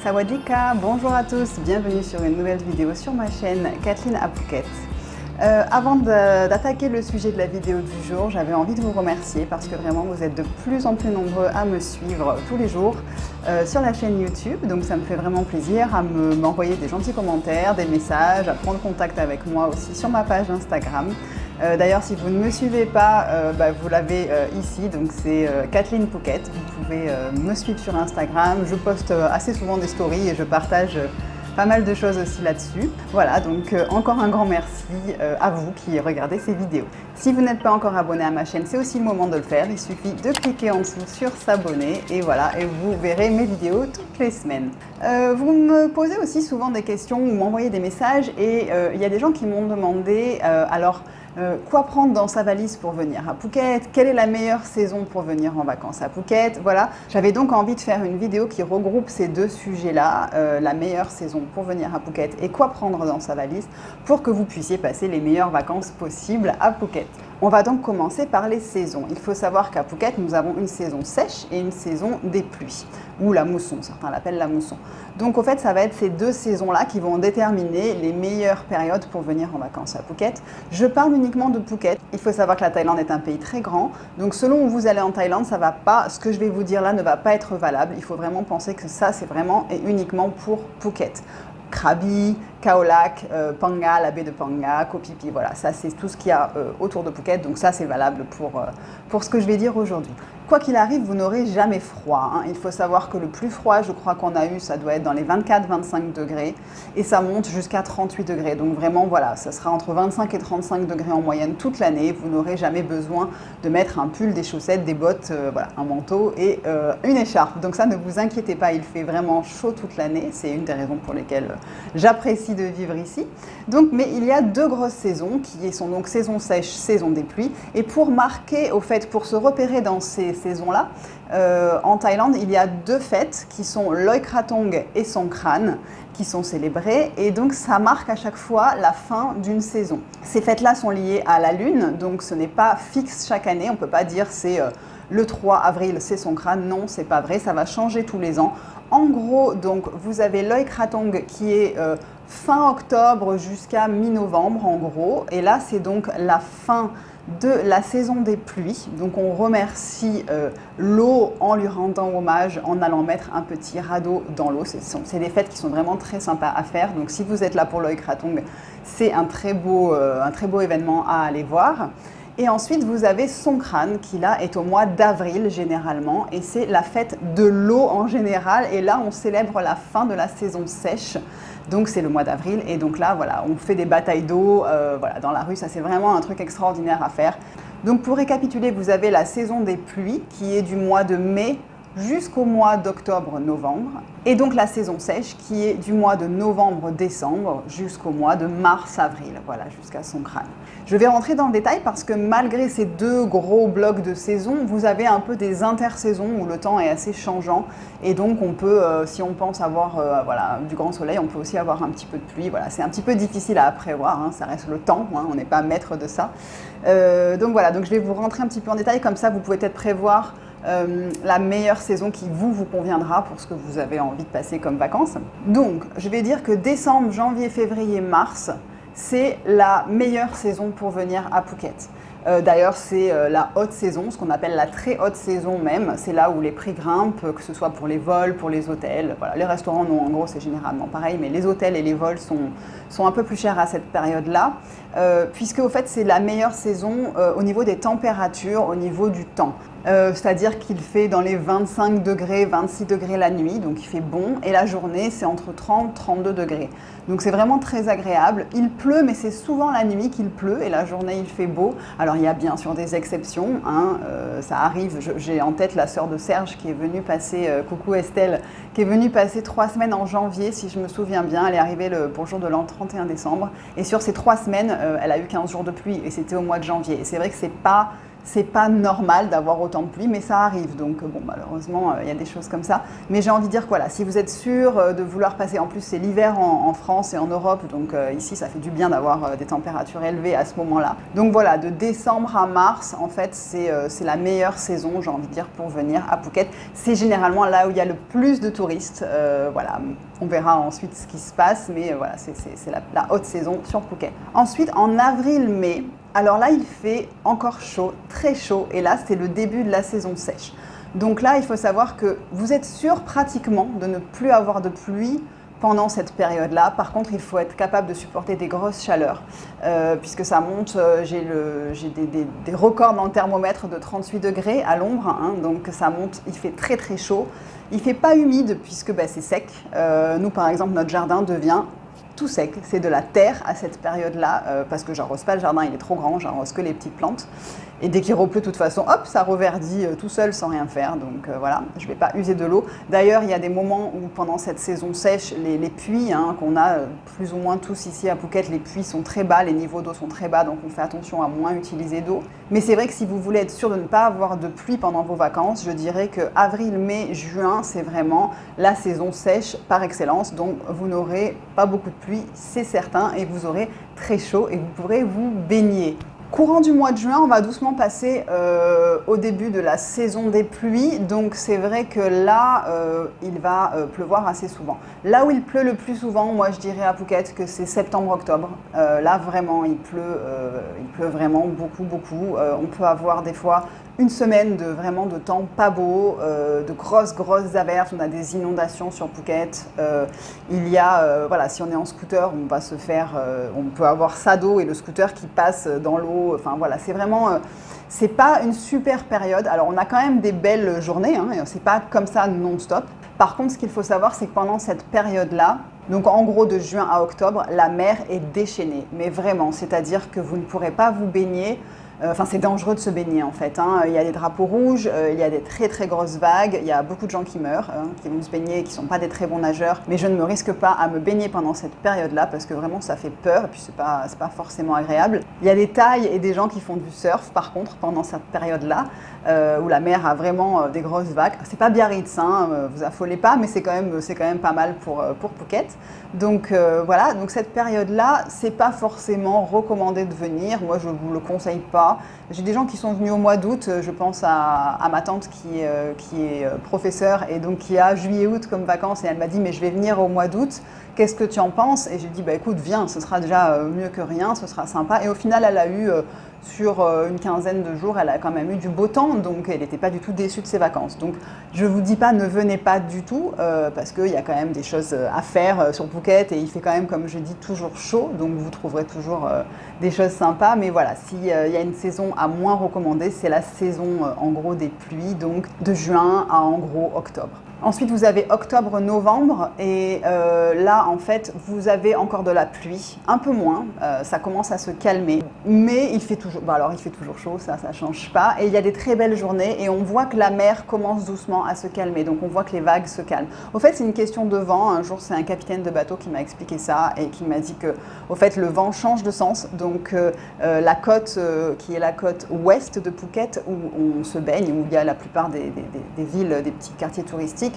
Sawadika, bonjour à tous, bienvenue sur une nouvelle vidéo sur ma chaîne Kathleen à Phuket. Avant d'attaquer le sujet de la vidéo du jour, j'avais envie de vous remercier parce que vraiment vous êtes de plus en plus nombreux à me suivre tous les jours sur la chaîne YouTube. Donc ça me fait vraiment plaisir à m'envoyer des gentils commentaires, des messages, à prendre contact avec moi aussi sur ma page Instagram. D'ailleurs, si vous ne me suivez pas, vous l'avez ici, donc c'est Kathleen Phuket. Vous pouvez me suivre sur Instagram. Je poste assez souvent des stories et je partage pas mal de choses aussi là-dessus. Voilà, donc encore un grand merci à vous qui regardez ces vidéos. Si vous n'êtes pas encore abonné à ma chaîne, c'est aussi le moment de le faire. Il suffit de cliquer en dessous sur s'abonner et voilà, et vous verrez mes vidéos toutes les semaines. Vous me posez aussi souvent des questions ou m'envoyez des messages et il y a des gens qui m'ont demandé quoi prendre dans sa valise pour venir à Phuket? Quelle est la meilleure saison pour venir en vacances à Phuket? Voilà, j'avais donc envie de faire une vidéo qui regroupe ces deux sujets-là, la meilleure saison pour venir à Phuket et quoi prendre dans sa valise pour que vous puissiez passer les meilleures vacances possibles à Phuket. On va donc commencer par les saisons. Il faut savoir qu'à Phuket, nous avons une saison sèche et une saison des pluies, ou la mousson, certains l'appellent la mousson. Donc au fait, ça va être ces deux saisons-là qui vont déterminer les meilleures périodes pour venir en vacances à Phuket. Je parle uniquement de Phuket. Il faut savoir que la Thaïlande est un pays très grand, donc selon où vous allez en Thaïlande, ça va pas, ce que je vais vous dire là ne va pas être valable. Il faut vraiment penser que ça, c'est vraiment et uniquement pour Phuket. Krabi, Khao Lak, Panga, la baie de Panga, Koh Phi Phi, voilà, ça c'est tout ce qu'il y a autour de Phuket, donc ça c'est valable pour ce que je vais dire aujourd'hui. Quoi qu'il arrive, vous n'aurez jamais froid, hein. Il faut savoir que le plus froid, je crois qu'on a eu, ça doit être dans les 24-25 degrés et ça monte jusqu'à 38 degrés. Donc vraiment, voilà, ça sera entre 25 et 35 degrés en moyenne toute l'année. Vous n'aurez jamais besoin de mettre un pull, des chaussettes, des bottes, voilà, un manteau et une écharpe. Donc ça, ne vous inquiétez pas, il fait vraiment chaud toute l'année. C'est une des raisons pour lesquelles j'apprécie de vivre ici. Donc, mais il y a deux grosses saisons qui sont donc saison sèche, saison des pluies. Et pour marquer, au fait, pour se repérer dans ces saisons-là, en Thaïlande, il y a deux fêtes qui sont Loy Krathong et Songkran qui sont célébrées et donc ça marque à chaque fois la fin d'une saison. Ces fêtes-là sont liées à la lune, donc ce n'est pas fixe chaque année, on ne peut pas dire c'est le 3 avril c'est Songkran, non c'est pas vrai, ça va changer tous les ans. En gros, donc vous avez Loy Krathong qui est fin octobre jusqu'à mi-novembre en gros, et là c'est donc la fin de la saison des pluies. Donc on remercie l'eau en lui rendant hommage, en allant mettre un petit radeau dans l'eau. C'est des fêtes qui sont vraiment très sympas à faire. Donc si vous êtes là pour Loy Krathong, c'est un très beau événement à aller voir. Et ensuite, vous avez Songkran qui là est au mois d'avril généralement et c'est la fête de l'eau en général. Et là, on célèbre la fin de la saison sèche. Donc c'est le mois d'avril et donc là, voilà, on fait des batailles d'eau voilà, dans la rue. Ça, c'est vraiment un truc extraordinaire à faire. Donc pour récapituler, vous avez la saison des pluies qui est du mois de mai jusqu'au mois d'octobre-novembre. Et donc la saison sèche qui est du mois de novembre-décembre jusqu'au mois de mars-avril, voilà, jusqu'à Songkran. Je vais rentrer dans le détail parce que malgré ces deux gros blocs de saison, vous avez un peu des intersaisons où le temps est assez changeant et donc on peut, si on pense avoir voilà, du grand soleil, on peut aussi avoir un petit peu de pluie. Voilà, c'est un petit peu difficile à prévoir, hein, ça reste le temps, hein, on n'est pas maître de ça. Donc voilà, donc je vais vous rentrer un petit peu en détail, comme ça vous pouvez peut-être prévoir la meilleure saison qui vous conviendra pour ce que vous avez envie de passer comme vacances. Donc, je vais dire que décembre, janvier, février, mars, c'est la meilleure saison pour venir à Phuket. D'ailleurs, c'est la haute saison, ce qu'on appelle la très haute saison même. C'est là où les prix grimpent, que ce soit pour les vols, pour les hôtels. Voilà, les restaurants, non, en gros, c'est généralement pareil, mais les hôtels et les vols sont un peu plus chers à cette période-là, puisque au fait, c'est la meilleure saison au niveau des températures, au niveau du temps. C'est-à-dire qu'il fait dans les 25 degrés, 26 degrés la nuit, donc il fait bon, et la journée c'est entre 30 et 32 degrés. Donc c'est vraiment très agréable. Il pleut, mais c'est souvent la nuit qu'il pleut, et la journée il fait beau. Alors il y a bien sûr des exceptions, hein, ça arrive, j'ai en tête la sœur de Serge qui est venue passer, coucou Estelle, qui est venue passer 3 semaines en janvier, si je me souviens bien. Elle est arrivée pour le jour de l'an 31 décembre, et sur ces 3 semaines, elle a eu 15 jours de pluie, et c'était au mois de janvier. Et c'est vrai que c'est pas C'est pas normal d'avoir autant de pluie, mais ça arrive. Donc bon, malheureusement, il y a des choses comme ça. Mais j'ai envie de dire que voilà, si vous êtes sûr de vouloir passer, en plus c'est l'hiver en France et en Europe, donc ici ça fait du bien d'avoir des températures élevées à ce moment-là. Donc voilà, de décembre à mars, en fait, c'est la meilleure saison, j'ai envie de dire, pour venir à Phuket. C'est généralement là où il y a le plus de touristes. Voilà, on verra ensuite ce qui se passe, mais voilà, c'est la haute saison sur Phuket. Ensuite, en avril-mai, alors là, il fait encore chaud, très chaud, et là, c'est le début de la saison sèche. Donc là, il faut savoir que vous êtes sûr pratiquement de ne plus avoir de pluie pendant cette période-là. Par contre, il faut être capable de supporter des grosses chaleurs, puisque ça monte, j'ai des records dans le thermomètre de 38 degrés à l'ombre, hein, donc ça monte, il fait très très chaud. Il ne fait pas humide puisque c'est sec. Nous, par exemple, notre jardin devient tout sec, c'est de la terre à cette période-là, parce que j'arrose pas le jardin, il est trop grand, j'arrose que les petites plantes. Et dès qu'il repleut, de toute façon, hop, ça reverdit tout seul sans rien faire. Donc voilà, je ne vais pas user de l'eau. D'ailleurs, il y a des moments où pendant cette saison sèche, les puits qu'on a plus ou moins tous ici à Phuket, les puits sont très bas, les niveaux d'eau sont très bas, donc on fait attention à moins utiliser d'eau. Mais c'est vrai que si vous voulez être sûr de ne pas avoir de pluie pendant vos vacances, je dirais que avril, mai, juin, c'est vraiment la saison sèche par excellence. Donc vous n'aurez pas beaucoup de pluie, c'est certain, et vous aurez très chaud et vous pourrez vous baigner. Courant du mois de juin, on va doucement passer au début de la saison des pluies. Donc c'est vrai que là, il va pleuvoir assez souvent. Là où il pleut le plus souvent, moi je dirais à Phuket que c'est septembre-octobre. Là vraiment, il pleut vraiment beaucoup, beaucoup. On peut avoir des fois une semaine de temps pas beau, de grosses averses, on a des inondations sur Phuket. Il y a, voilà, si on est en scooter, on va se faire, on peut avoir ça d'eau et le scooter qui passe dans l'eau. Enfin voilà, c'est vraiment, c'est pas une super période. Alors on a quand même des belles journées, hein, c'est pas comme ça non-stop. Par contre, ce qu'il faut savoir, c'est que pendant cette période-là, donc en gros de juin à octobre, la mer est déchaînée, mais vraiment, c'est-à-dire que vous ne pourrez pas vous baigner. Enfin, c'est dangereux de se baigner en fait, hein. Il y a des drapeaux rouges, il y a des très grosses vagues, il y a beaucoup de gens qui meurent, qui vont se baigner et qui ne sont pas des très bons nageurs. Mais je ne me risque pas à me baigner pendant cette période-là parce que vraiment ça fait peur et puis c'est pas forcément agréable. Il y a des Thaïs et des gens qui font du surf par contre pendant cette période-là, où la mer a vraiment des grosses vagues. C'est pas Biarritz, hein, vous affolez pas, mais c'est quand même pas mal pour Phuket. Donc voilà, donc cette période-là, c'est pas forcément recommandé de venir. Moi, je vous le conseille pas. J'ai des gens qui sont venus au mois d'août, je pense à ma tante qui est professeure et donc qui a juillet-août comme vacances et elle m'a dit mais je vais venir au mois d'août, qu'est-ce que tu en penses? Et j'ai dit bah écoute viens, ce sera déjà mieux que rien, ce sera sympa. Et au final elle a eu sur une quinzaine de jours, elle a quand même eu du beau temps, donc elle n'était pas du tout déçue de ses vacances. Donc je ne vous dis pas ne venez pas du tout, parce qu'il y a quand même des choses à faire sur Phuket et il fait quand même, comme je dis, toujours chaud, donc vous trouverez toujours des choses sympas. Mais voilà, s'il y a une saison à moins recommander, c'est la saison en gros des pluies, donc de juin à en gros octobre. Ensuite, vous avez octobre-novembre et là, en fait, vous avez encore de la pluie, un peu moins, ça commence à se calmer, mais il fait toujours, il fait toujours chaud, ça change pas, et il y a des très belles journées et on voit que la mer commence doucement à se calmer, donc on voit que les vagues se calment. Au fait, c'est une question de vent. Un jour, c'est un capitaine de bateau qui m'a expliqué ça et qui m'a dit que, au fait, le vent change de sens, donc la côte qui est la côte ouest de Phuket où on se baigne, où il y a la plupart des villes, des petits quartiers touristiques.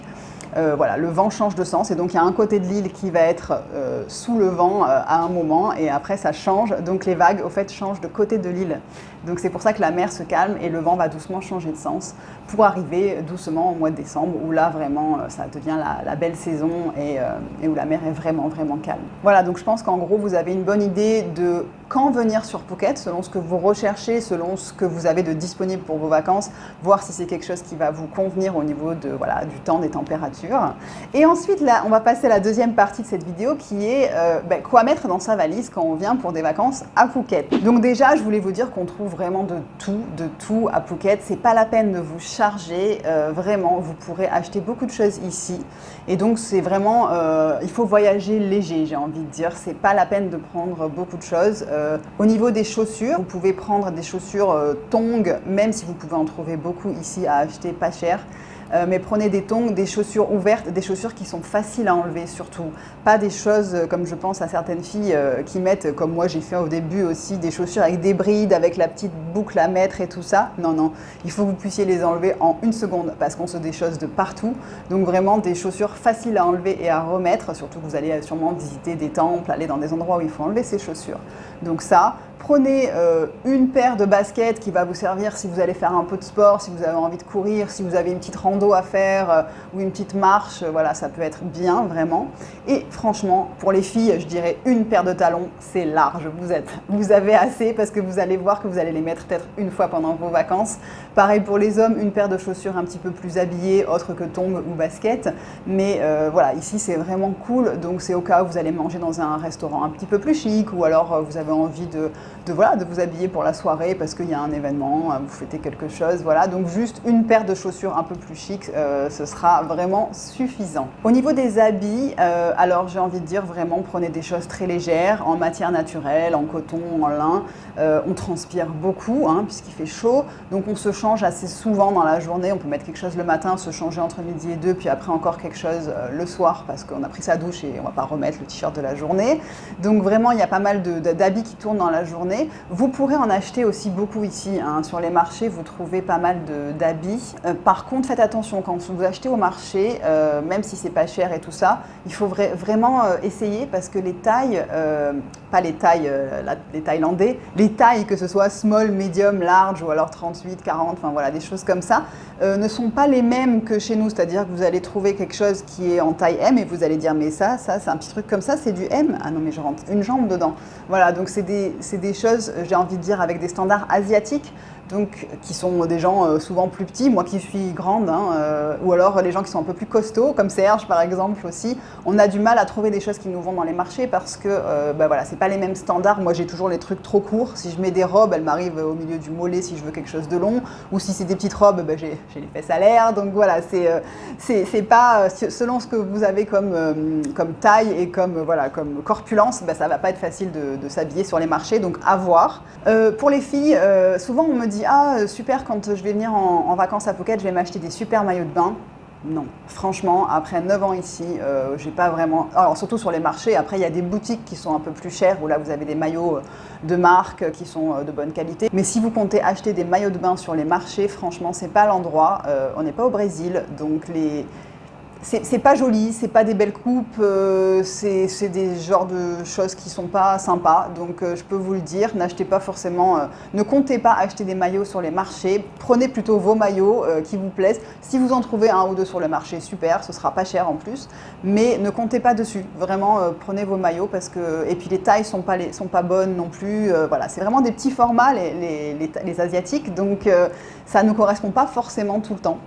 Voilà, le vent change de sens et donc il y a un côté de l'île qui va être sous le vent à un moment et après ça change, donc les vagues au fait changent de côté de l'île. Donc c'est pour ça que la mer se calme et le vent va doucement changer de sens pour arriver doucement au mois de décembre où là vraiment ça devient la belle saison et où la mer est vraiment calme. Voilà, donc je pense qu'en gros vous avez une bonne idée de quand venir sur Phuket selon ce que vous recherchez, selon ce que vous avez de disponible pour vos vacances, voir si c'est quelque chose qui va vous convenir au niveau de, voilà, du temps, des températures. Et ensuite là on va passer à la deuxième partie de cette vidéo qui est quoi mettre dans sa valise quand on vient pour des vacances à Phuket. Donc déjà je voulais vous dire qu'on trouve vraiment de tout à Phuket. C'est pas la peine de vous charger, vraiment, vous pourrez acheter beaucoup de choses ici. Et donc c'est vraiment, il faut voyager léger, j'ai envie de dire. C'est pas la peine de prendre beaucoup de choses. Au niveau des chaussures, vous pouvez prendre des chaussures Tongs, même si vous pouvez en trouver beaucoup ici à acheter pas cher. mais prenez des tongs, des chaussures ouvertes, des chaussures qui sont faciles à enlever surtout. Pas des choses comme je pense à certaines filles qui mettent, comme moi j'ai fait au début aussi, des chaussures avec des brides, avec la petite boucle à mettre et tout ça. Non, non, il faut que vous puissiez les enlever en une seconde parce qu'on se déchausse de partout. Donc vraiment des chaussures faciles à enlever et à remettre, surtout que vous allez sûrement visiter des temples, aller dans des endroits où il faut enlever ses chaussures. Donc ça, prenez une paire de baskets qui va vous servir si vous allez faire un peu de sport, si vous avez envie de courir, si vous avez une petite rando à faire ou une petite marche, voilà, ça peut être bien vraiment. Et franchement, pour les filles, je dirais une paire de talons, c'est large. Vous avez assez parce que vous allez voir que vous allez les mettre peut-être une fois pendant vos vacances. Pareil pour les hommes, une paire de chaussures un petit peu plus habillées, autre que tongs ou baskets. Mais voilà, ici c'est vraiment cool, donc c'est au cas où vous allez manger dans un restaurant un petit peu plus chic ou alors vous avez envie de vous habiller pour la soirée parce qu'il y a un événement, vous fêtez quelque chose, voilà. Donc juste une paire de chaussures un peu plus chic, ce sera vraiment suffisant. Au niveau des habits, alors j'ai envie de dire vraiment prenez des choses très légères, en matière naturelle, en coton, en lin. On transpire beaucoup hein, puisqu'il fait chaud, donc on se change assez souvent dans la journée. On peut mettre quelque chose le matin, se changer entre midi et 2, puis après encore quelque chose le soir parce qu'on a pris sa douche et on ne va pas remettre le t-shirt de la journée. Donc vraiment il y a pas mal d'habits qui tournent dans la journée. Vous pourrez en acheter aussi beaucoup ici, hein. Sur les marchés vous trouvez pas mal d'habits. Par contre faites attention quand vous achetez au marché, même si c'est pas cher et tout ça, il faut vraiment essayer parce que les tailles, pas les tailles, les thaïlandais, les tailles que ce soit small, medium, large ou alors 38, 40, enfin voilà des choses comme ça, ne sont pas les mêmes que chez nous, c'est-à-dire que vous allez trouver quelque chose qui est en taille M et vous allez dire mais ça c'est un petit truc comme ça, c'est du M, ah non mais je rentre une jambe dedans. Voilà, donc c'est des choses, j'ai envie de dire, avec des standards asiatiques, donc qui sont des gens souvent plus petits, moi qui suis grande, hein, ou alors les gens qui sont un peu plus costauds, comme Serge par exemple aussi. On a du mal à trouver des choses qui nous vont dans les marchés parce que bah voilà, c'est pas les mêmes standards. Moi j'ai toujours les trucs trop courts. Si je mets des robes, elles m'arrivent au milieu du mollet si je veux quelque chose de long, ou si c'est des petites robes, bah, j'ai les fesses à l'air. Donc voilà, c'est pas selon ce que vous avez comme taille et comme corpulence, bah, ça va pas être facile de s'habiller sur les marchés. Donc à voir. Pour les filles, souvent on me dit ah super, quand je vais venir en vacances à Phuket, je vais m'acheter des super maillots de bain. Non, franchement, après 9 ans ici, j'ai pas vraiment... Alors surtout sur les marchés, après il y a des boutiques qui sont un peu plus chères, où là vous avez des maillots de marque qui sont de bonne qualité. Mais si vous comptez acheter des maillots de bain sur les marchés, franchement, c'est pas l'endroit. On n'est pas au Brésil, donc c'est pas joli, c'est pas des belles coupes, c'est des genres de choses qui sont pas sympas. Donc je peux vous le dire, n'achetez pas forcément, ne comptez pas acheter des maillots sur les marchés. Prenez plutôt vos maillots qui vous plaisent. Si vous en trouvez un ou deux sur le marché, super, ce sera pas cher en plus. Mais ne comptez pas dessus. Vraiment, prenez vos maillots parce que... Et puis les tailles sont pas bonnes non plus. Voilà, c'est vraiment des petits formats les asiatiques. Donc ça ne correspond pas forcément tout le temps.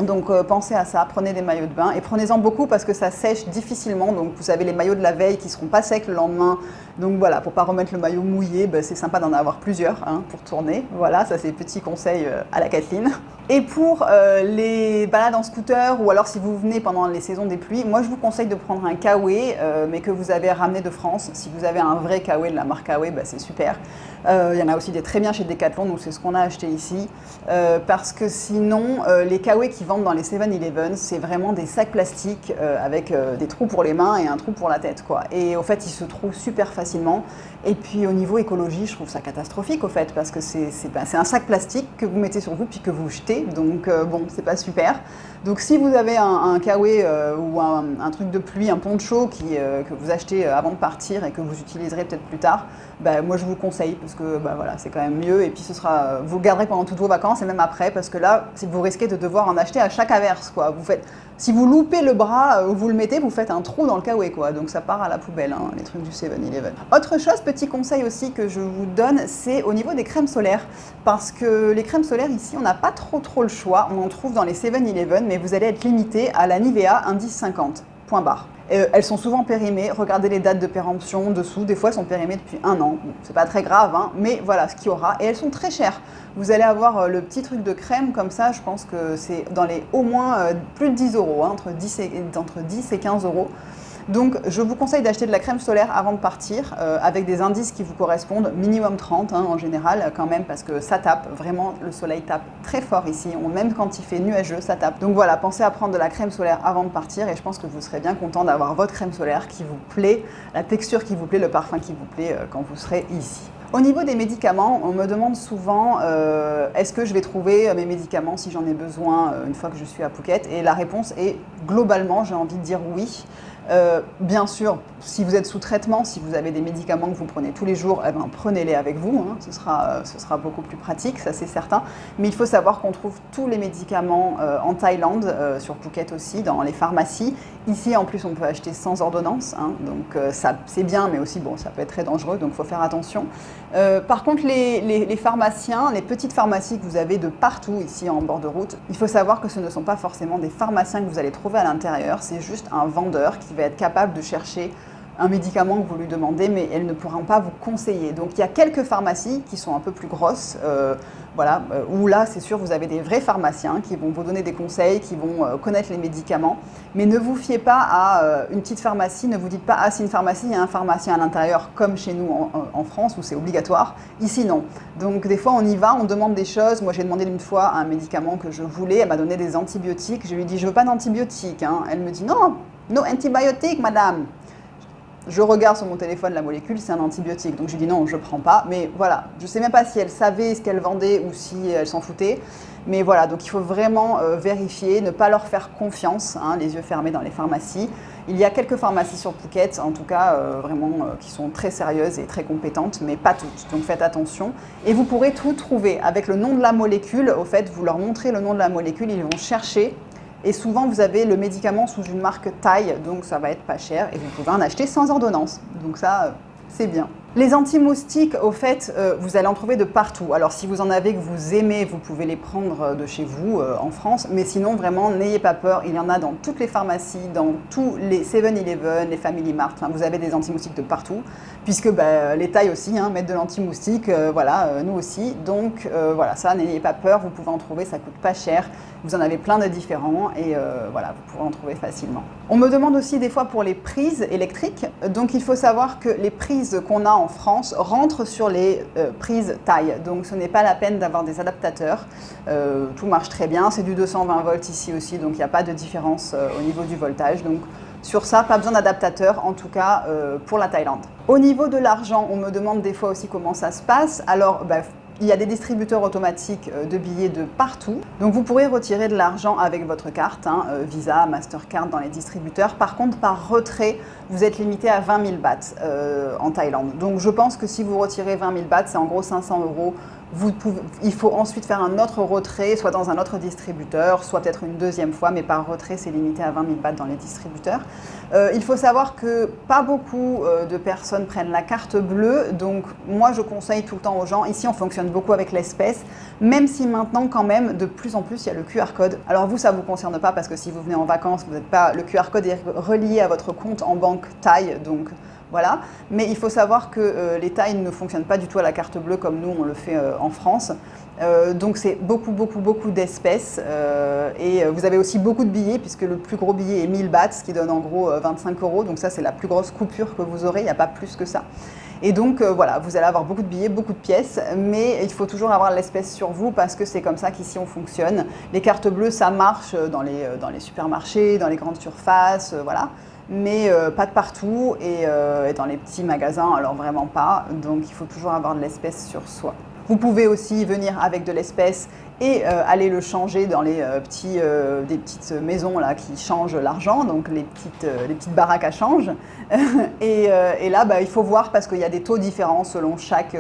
Donc pensez à ça, prenez des maillots de bain et prenez-en beaucoup parce que ça sèche difficilement. Donc vous savez, les maillots de la veille qui ne seront pas secs le lendemain. Donc voilà, pour ne pas remettre le maillot mouillé, ben, c'est sympa d'en avoir plusieurs hein, pour tourner. Voilà, ça c'est petit conseil à la Kathleen. Et pour les balades en scooter ou alors si vous venez pendant les saisons des pluies, moi je vous conseille de prendre un Kawaii mais que vous avez ramené de France. Si vous avez un vrai Kawaii de la marque Kawaii, ben, c'est super. Il y en a aussi des très bien chez Decathlon, donc c'est ce qu'on a acheté ici. Parce que sinon, les Kawaii qui vendent dans les 7-Eleven, c'est vraiment des sacs plastiques avec des trous pour les mains et un trou pour la tête, quoi. Et au fait, ils se trouvent super facilement. Et puis au niveau écologie, je trouve ça catastrophique au fait, parce que c'est un sac plastique que vous mettez sur vous puis que vous jetez, donc bon, c'est pas super. Donc si vous avez un Kawaii ou un truc de pluie, un poncho que vous achetez avant de partir et que vous utiliserez peut-être plus tard, bah, moi je vous le conseille parce que bah, voilà, c'est quand même mieux et puis ce sera, vous le garderez pendant toutes vos vacances et même après parce que là, vous risquez de devoir en acheter à chaque averse, quoi. Si vous loupez le bras où vous le mettez, vous faites un trou dans le Kawaii, quoi. Donc ça part à la poubelle, hein, les trucs du 7-Eleven. Autre chose, petit conseil aussi que je vous donne, c'est au niveau des crèmes solaires. Parce que les crèmes solaires ici, on n'a pas trop le choix. On en trouve dans les 7-Eleven, mais vous allez être limité à la Nivea indice 50, point barre. Elles sont souvent périmées, regardez les dates de péremption dessous, des fois elles sont périmées depuis 1 an, bon, c'est pas très grave, hein, mais voilà ce qu'il y aura, et elles sont très chères. Vous allez avoir le petit truc de crème comme ça, je pense que c'est dans les au moins plus de 10 €, hein, entre 10 et 15 €. Donc je vous conseille d'acheter de la crème solaire avant de partir, avec des indices qui vous correspondent, minimum 30 en général quand même, parce que ça tape, vraiment le soleil tape très fort ici, même quand il fait nuageux, ça tape. Donc voilà, pensez à prendre de la crème solaire avant de partir et je pense que vous serez bien content d'avoir votre crème solaire qui vous plaît, la texture qui vous plaît, le parfum qui vous plaît quand vous serez ici. Au niveau des médicaments, on me demande souvent est-ce que je vais trouver mes médicaments si j'en ai besoin une fois que je suis à Phuket, et la réponse est globalement, j'ai envie de dire oui. Bien sûr, si vous êtes sous traitement, si vous avez des médicaments que vous prenez tous les jours, eh ben, prenez-les avec vous, hein. Ce sera beaucoup plus pratique, ça c'est certain. Mais il faut savoir qu'on trouve tous les médicaments en Thaïlande, sur Phuket aussi, dans les pharmacies. Ici en plus on peut acheter sans ordonnance, hein, donc ça c'est bien, mais aussi bon, ça peut être très dangereux, donc il faut faire attention. Par contre les pharmaciens, les petites pharmacies que vous avez de partout ici en bord de route, il faut savoir que ce ne sont pas forcément des pharmaciens que vous allez trouver à l'intérieur, c'est juste un vendeur qui va être capable de chercher un médicament que vous lui demandez, mais elles ne pourront pas vous conseiller. Donc il y a quelques pharmacies qui sont un peu plus grosses, voilà, où là c'est sûr vous avez des vrais pharmaciens qui vont vous donner des conseils, qui vont connaître les médicaments, mais ne vous fiez pas à une petite pharmacie, ne vous dites pas ah c'est une pharmacie, il y a un pharmacien à l'intérieur comme chez nous en France où c'est obligatoire, ici non. Donc des fois on y va, on demande des choses, moi j'ai demandé une fois un médicament que je voulais, elle m'a donné des antibiotiques, je lui ai dit je veux pas d'antibiotiques, hein. Elle me dit non, no antibiotiques madame. Je regarde sur mon téléphone la molécule, c'est un antibiotique, donc je lui dis non, je ne prends pas. Mais voilà, je ne sais même pas si elle savait ce qu'elle vendait ou si elle s'en foutait. Mais voilà, donc il faut vraiment vérifier, ne pas leur faire confiance, hein, les yeux fermés dans les pharmacies. Il y a quelques pharmacies sur Phuket, en tout cas vraiment qui sont très sérieuses et très compétentes, mais pas toutes, donc faites attention. Et vous pourrez tout trouver avec le nom de la molécule. Au fait, vous leur montrez le nom de la molécule, ils vont chercher. Et souvent, vous avez le médicament sous une marque Thaï, donc ça va être pas cher et vous pouvez en acheter sans ordonnance. Donc ça, c'est bien. Les anti-moustiques, au fait, vous allez en trouver de partout. Alors si vous en avez que vous aimez, vous pouvez les prendre de chez vous en France, mais sinon vraiment n'ayez pas peur, il y en a dans toutes les pharmacies, dans tous les 7-Eleven, les Family Mart, enfin, vous avez des anti-moustiques de partout, puisque les Thaïs aussi mettent de l'anti-moustique, voilà, nous aussi. Donc voilà, ça n'ayez pas peur, vous pouvez en trouver, ça coûte pas cher, vous en avez plein de différents et voilà, vous pourrez en trouver facilement. On me demande aussi des fois pour les prises électriques, donc il faut savoir que les prises qu'on a en France rentre sur les prises Thaï, donc ce n'est pas la peine d'avoir des adaptateurs, tout marche très bien, c'est du 220 volts ici aussi, donc il n'y a pas de différence au niveau du voltage, donc sur ça, pas besoin d'adaptateur, en tout cas pour la Thaïlande. Au niveau de l'argent, on me demande des fois aussi comment ça se passe, alors il y a des distributeurs automatiques de billets de partout. Donc vous pourrez retirer de l'argent avec votre carte, hein, Visa, Mastercard dans les distributeurs. Par contre, par retrait, vous êtes limité à 20 000 bahts en Thaïlande. Donc je pense que si vous retirez 20 000 bahts, c'est en gros 500 €. Il faut ensuite faire un autre retrait, soit dans un autre distributeur, soit peut-être une deuxième fois, mais par retrait, c'est limité à 20 000 bahts dans les distributeurs. Il faut savoir que pas beaucoup de personnes prennent la carte bleue, donc moi je conseille tout le temps aux gens, ici on fonctionne beaucoup avec l'espèce, même si maintenant quand même de plus en plus il y a le QR code. Alors vous ça ne vous concerne pas parce que si vous venez en vacances, vous n'êtes pas, le QR code est relié à votre compte en banque Thaï, donc voilà. Mais il faut savoir que les Thaïs ne fonctionnent pas du tout à la carte bleue comme nous on le fait en France. Donc c'est beaucoup d'espèces et vous avez aussi beaucoup de billets puisque le plus gros billet est 1000 bahts, ce qui donne en gros 25 €. Donc ça c'est la plus grosse coupure que vous aurez, il n'y a pas plus que ça. Et donc voilà, vous allez avoir beaucoup de billets, beaucoup de pièces, mais il faut toujours avoir l'espèce sur vous parce que c'est comme ça qu'ici on fonctionne. Les cartes bleues ça marche dans les supermarchés, dans les grandes surfaces, voilà. Mais pas de partout et dans les petits magasins, alors vraiment pas. Donc il faut toujours avoir de l'espèce sur soi. Vous pouvez aussi venir avec de l'espèce et aller le changer dans des petites maisons là, qui changent l'argent, donc les petites baraques à change. Et là, il faut voir parce qu'il y a des taux différents selon chaque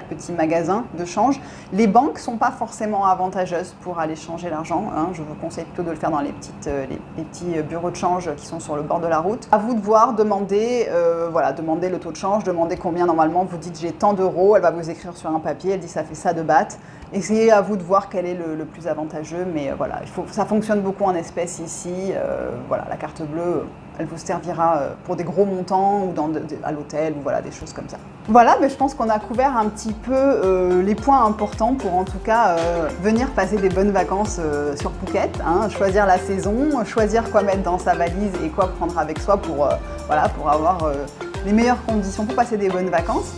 petit magasin de change. Les banques ne sont pas forcément avantageuses pour aller changer l'argent, hein. Je vous conseille plutôt de le faire dans les petits bureaux de change qui sont sur le bord de la route. À vous de voir, demander le taux de change, demander combien normalement, vous dites j'ai tant d'euros, elle va vous écrire sur un papier, elle dit ça fait ça de bahts. Essayez à vous de voir quel est le plus avantageux, mais voilà, ça fonctionne beaucoup en espèces ici. Voilà, la carte bleue, elle vous servira pour des gros montants ou à l'hôtel ou voilà, des choses comme ça. Voilà, mais je pense qu'on a couvert un petit peu les points importants pour en tout cas venir passer des bonnes vacances sur Phuket, hein, choisir la saison, choisir quoi mettre dans sa valise et quoi prendre avec soi pour, voilà, pour avoir les meilleures conditions pour passer des bonnes vacances.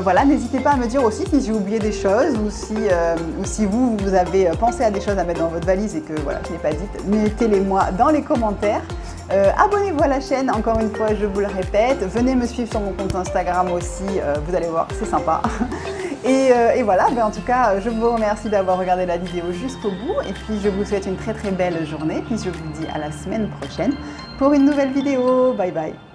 Voilà, n'hésitez pas à me dire aussi si j'ai oublié des choses ou si vous avez pensé à des choses à mettre dans votre valise et que voilà, je n'ai pas dites, mettez-les-moi dans les commentaires. Abonnez-vous à la chaîne, encore une fois je vous le répète, venez me suivre sur mon compte Instagram aussi, vous allez voir, c'est sympa. Et voilà, ben en tout cas je vous remercie d'avoir regardé la vidéo jusqu'au bout et puis je vous souhaite une très très belle journée, puis je vous dis à la semaine prochaine pour une nouvelle vidéo. Bye bye.